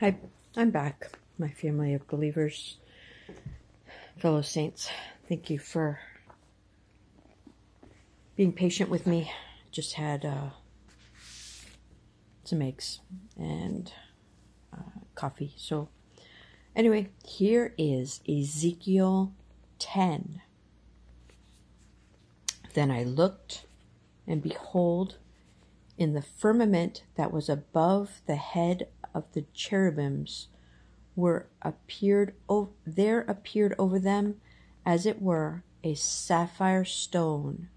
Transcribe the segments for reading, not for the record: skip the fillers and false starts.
Hi, I'm back, my family of believers, fellow saints. Thank you for being patient with me. Just had some eggs and coffee. So anyway, here is Ezekiel 10. Then I looked, and behold, in the firmament that was above the head of the cherubims there appeared over them, as it were, a sapphire stone,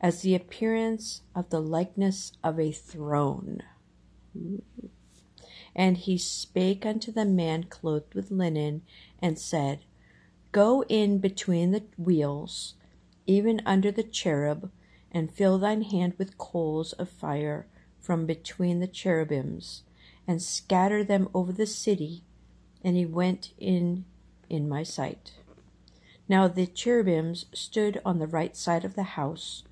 as the appearance of the likeness of a throne. And he spake unto the man clothed with linen, and said, Go in between the wheels, even under the cherub, and fill thine hand with coals of fire from between the cherubims, and scatter them over the city. And he went in my sight. Now the cherubims stood on the right side of the house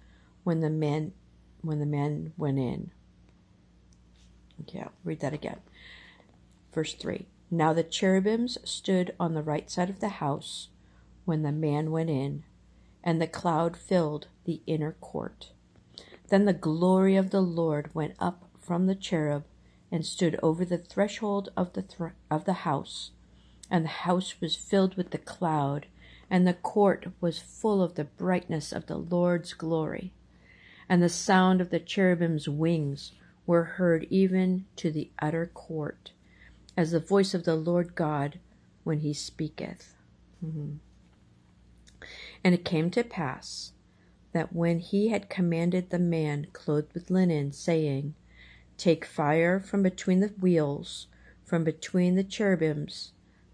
when the man went in. Okay, I'll read that again. Verse 3. Now the cherubims stood on the right side of the house when the man went in, and the cloud filled the inner court. Then the glory of the Lord went up from the cherub and stood over the threshold of the house. And the house was filled with the cloud, and the court was full of the brightness of the Lord's glory. And the sound of the cherubim's wings were heard even to the utter court, as the voice of the Lord God when he speaketh. And it came to pass that when he had commanded the man clothed with linen, saying, Take fire from between the wheels, from between the cherubims,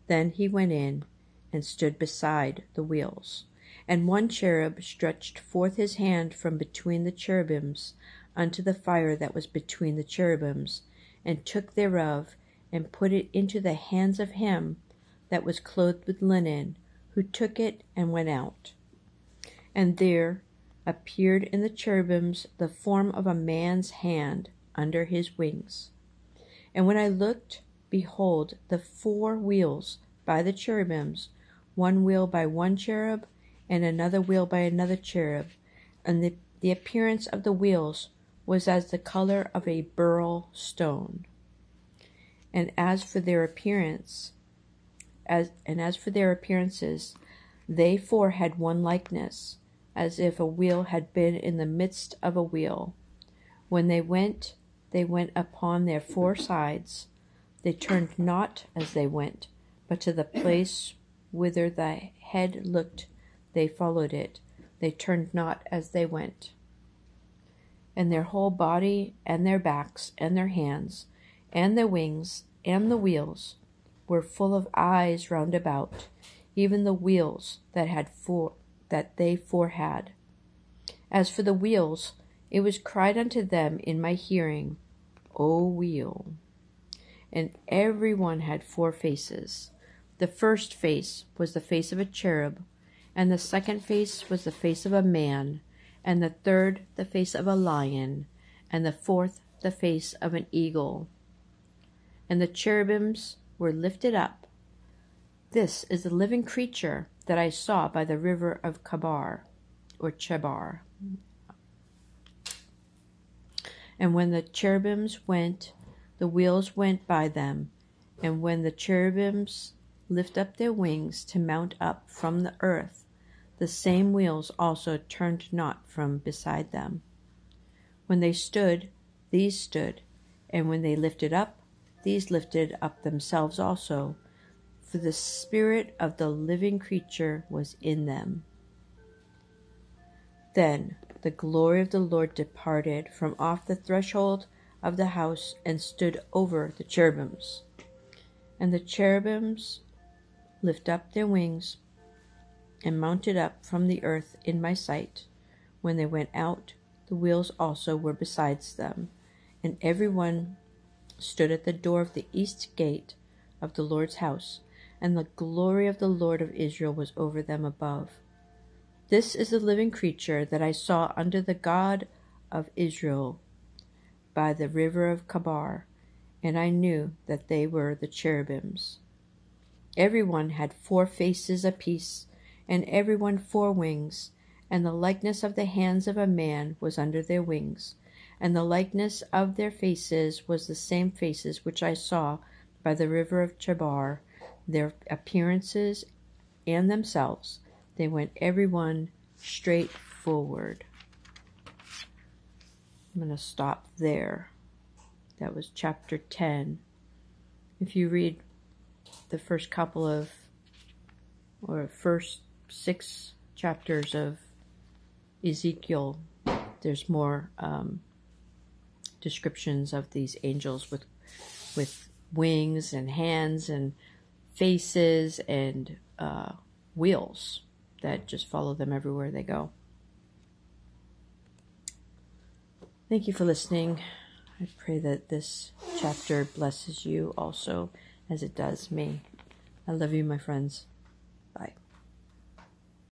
then he went in and stood beside the wheels. And one cherub stretched forth his hand from between the cherubims unto the fire that was between the cherubims, and took thereof, and put it into the hands of him that was clothed with linen, who took it and went out. And there appeared in the cherubims the form of a man's hand under his wings. And when I looked, behold, the 4 wheels by the cherubims, one wheel by one cherub, and another wheel by another cherub, and the appearance of the wheels was as the color of a beryl stone. And as for their appearances, they 4 had one likeness, as if a wheel had been in the midst of a wheel. When they went upon their 4 sides. They turned not as they went, but to the place whither the head looked, they followed it. They turned not as they went. And their whole body, and their backs, and their hands, and their wings, and the wheels, were full of eyes round about, even the wheels that they 4 had. As for the wheels, it was cried unto them in my hearing, O wheel. And every one had 4 faces. The first face was the face of a cherub, and the second face was the face of a man, and the third the face of a lion, and the 4th the face of an eagle. And the cherubims were lifted up. This is the living creature that I saw by the river of Chebar. And when the cherubims went, the wheels went by them. And when the cherubims lift up their wings to mount up from the earth, the same wheels also turned not from beside them. When they stood, these stood, and when they lifted up, these lifted up themselves also, for the spirit of the living creature was in them. Then the glory of the Lord departed from off the threshold of the house, and stood over the cherubims. And the cherubims lift up their wings, and mounted up from the earth in my sight. When they went out, the wheels also were besides them, and every one stood at the door of the east gate of the Lord's house, and the glory of the Lord of Israel was over them above. This is the living creature that I saw under the God of Israel by the river of Chebar, and I knew that they were the cherubims. Every one had 4 faces apiece, and every one 4 wings, and the likeness of the hands of a man was under their wings, and the likeness of their faces was the same faces which I saw by the river of Chebar. Their appearances and themselves, they went every one straight forward. I'm going to stop there. That was chapter 10. If you read the first couple of, or first 6 chapters of Ezekiel, there's more descriptions of these angels with wings and hands and faces and wheels that just follow them everywhere they go. Thank you for listening. I pray that this chapter blesses you also as it does me. I love you, my friends. Bye.